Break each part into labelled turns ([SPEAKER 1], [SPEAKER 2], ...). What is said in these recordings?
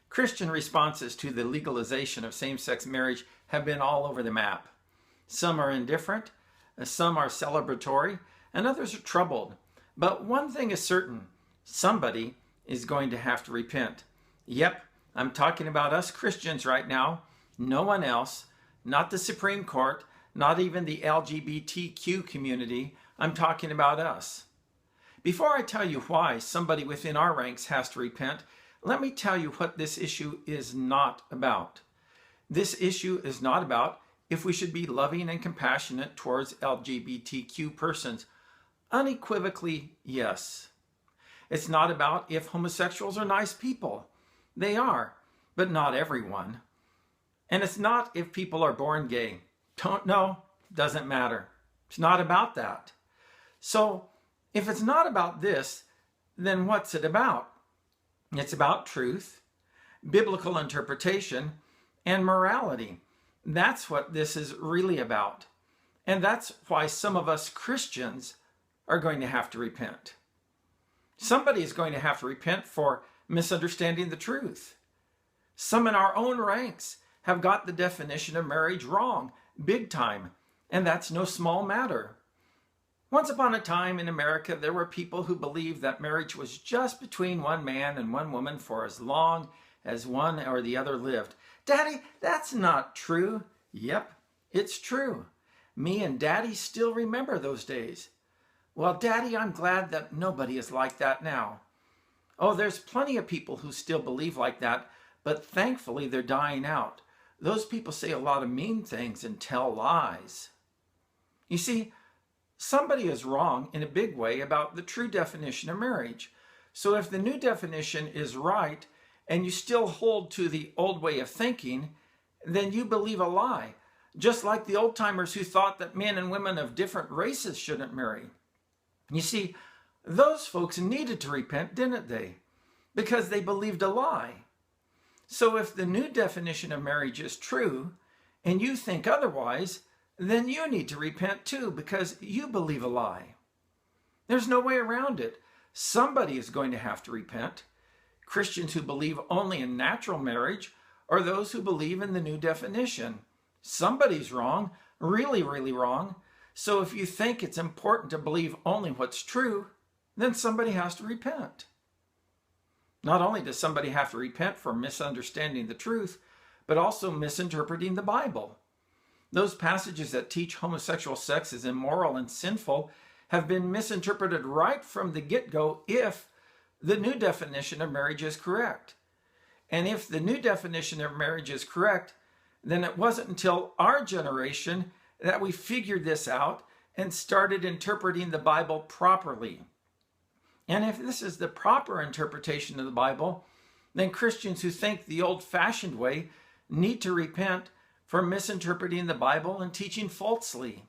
[SPEAKER 1] Christian responses to the legalization of same-sex marriage have been all over the map. Some are indifferent, some are celebratory, and others are troubled. But one thing is certain, somebody is going to have to repent. Yep, I'm talking about us Christians right now, no one else, not the Supreme Court, not even the LGBTQ community. I'm talking about us. Before I tell you why somebody within our ranks has to repent, let me tell you what this issue is not about. This issue is not about if we should be loving and compassionate towards LGBTQ persons. Unequivocally, yes. It's not about if homosexuals are nice people. They are, but not everyone. And it's not if people are born gay. Don't know, doesn't matter. It's not about that. So, if it's not about this, then what's it about? It's about truth, biblical interpretation, and morality. That's what this is really about. And that's why some of us Christians are going to have to repent. Somebody is going to have to repent for misunderstanding the truth. Some in our own ranks have got the definition of marriage wrong, big time, and that's no small matter. Once upon a time in America, there were people who believed that marriage was just between one man and one woman for as long as one or the other lived. Daddy, that's not true. Yep, it's true. Me and Daddy still remember those days. Well, Daddy, I'm glad that nobody is like that now. Oh, there's plenty of people who still believe like that, but thankfully they're dying out. Those people say a lot of mean things and tell lies. You see, somebody is wrong in a big way about the true definition of marriage. So if the new definition is right and you still hold to the old way of thinking, then you believe a lie. Just like the old timers who thought that men and women of different races shouldn't marry. You see, those folks needed to repent, didn't they? Because they believed a lie. So if the new definition of marriage is true and you think otherwise, then you need to repent too because you believe a lie. There's no way around it. Somebody is going to have to repent. Christians who believe only in natural marriage or those who believe in the new definition. Somebody's wrong, really, really wrong. So if you think it's important to believe only what's true, then somebody has to repent. Not only does somebody have to repent for misunderstanding the truth, but also misinterpreting the Bible. Those passages that teach homosexual sex is immoral and sinful have been misinterpreted right from the get-go if the new definition of marriage is correct. And if the new definition of marriage is correct, then it wasn't until our generation that we figured this out and started interpreting the Bible properly. And if this is the proper interpretation of the Bible, then Christians who think the old-fashioned way need to repent for misinterpreting the Bible and teaching falsely.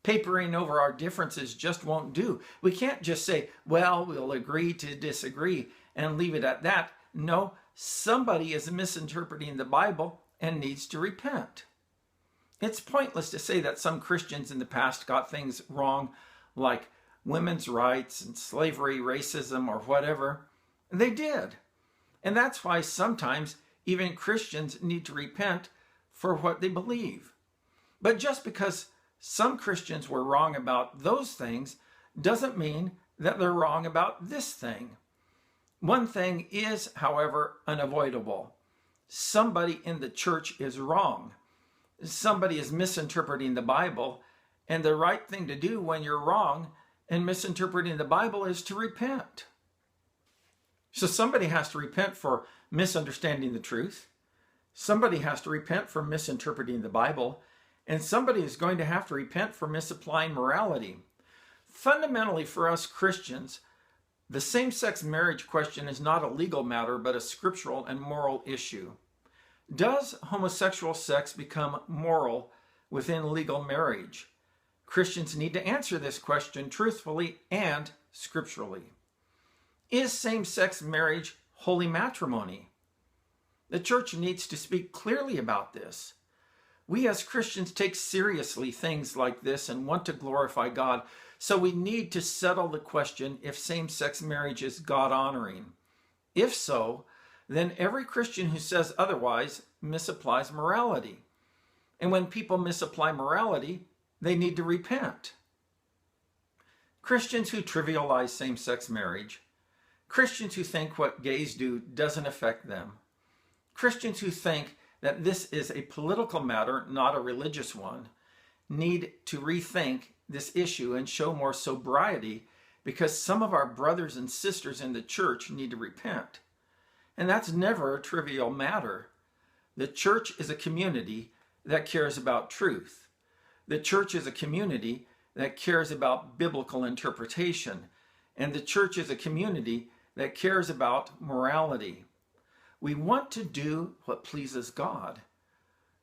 [SPEAKER 1] Papering over our differences just won't do. We can't just say, well, we'll agree to disagree and leave it at that. No, somebody is misinterpreting the Bible and needs to repent. It's pointless to say that some Christians in the past got things wrong, like women's rights and slavery, racism, or whatever. They did. And that's why sometimes even Christians need to repent for what they believe. But just because some Christians were wrong about those things doesn't mean that they're wrong about this thing. One thing is, however, unavoidable. Somebody in the church is wrong. Somebody is misinterpreting the Bible, and the right thing to do when you're wrong and misinterpreting the Bible is to repent. So somebody has to repent for misunderstanding the truth. Somebody has to repent for misinterpreting the Bible, and somebody is going to have to repent for misapplying morality. Fundamentally, for us Christians, the same-sex marriage question is not a legal matter, but a scriptural and moral issue. Does homosexual sex become moral within legal marriage? Christians need to answer this question truthfully and scripturally. Is same-sex marriage holy matrimony? The church needs to speak clearly about this. We as Christians take seriously things like this and want to glorify God, so we need to settle the question if same-sex marriage is God-honoring. If so, then every Christian who says otherwise misapplies morality. And when people misapply morality, they need to repent. Christians who trivialize same-sex marriage, Christians who think what gays do doesn't affect them, Christians who think that this is a political matter, not a religious one, need to rethink this issue and show more sobriety, because some of our brothers and sisters in the church need to repent. And that's never a trivial matter. The church is a community that cares about truth. The church is a community that cares about biblical interpretation. And the church is a community that cares about morality. We want to do what pleases God.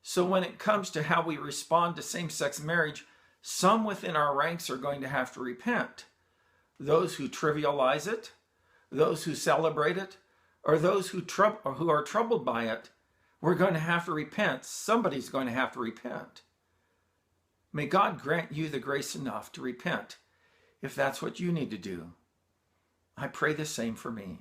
[SPEAKER 1] So when it comes to how we respond to same-sex marriage, some within our ranks are going to have to repent. Those who trivialize it, those who celebrate it, or those who are troubled by it, we're going to have to repent. Somebody's going to have to repent. May God grant you the grace enough to repent if that's what you need to do. I pray the same for me.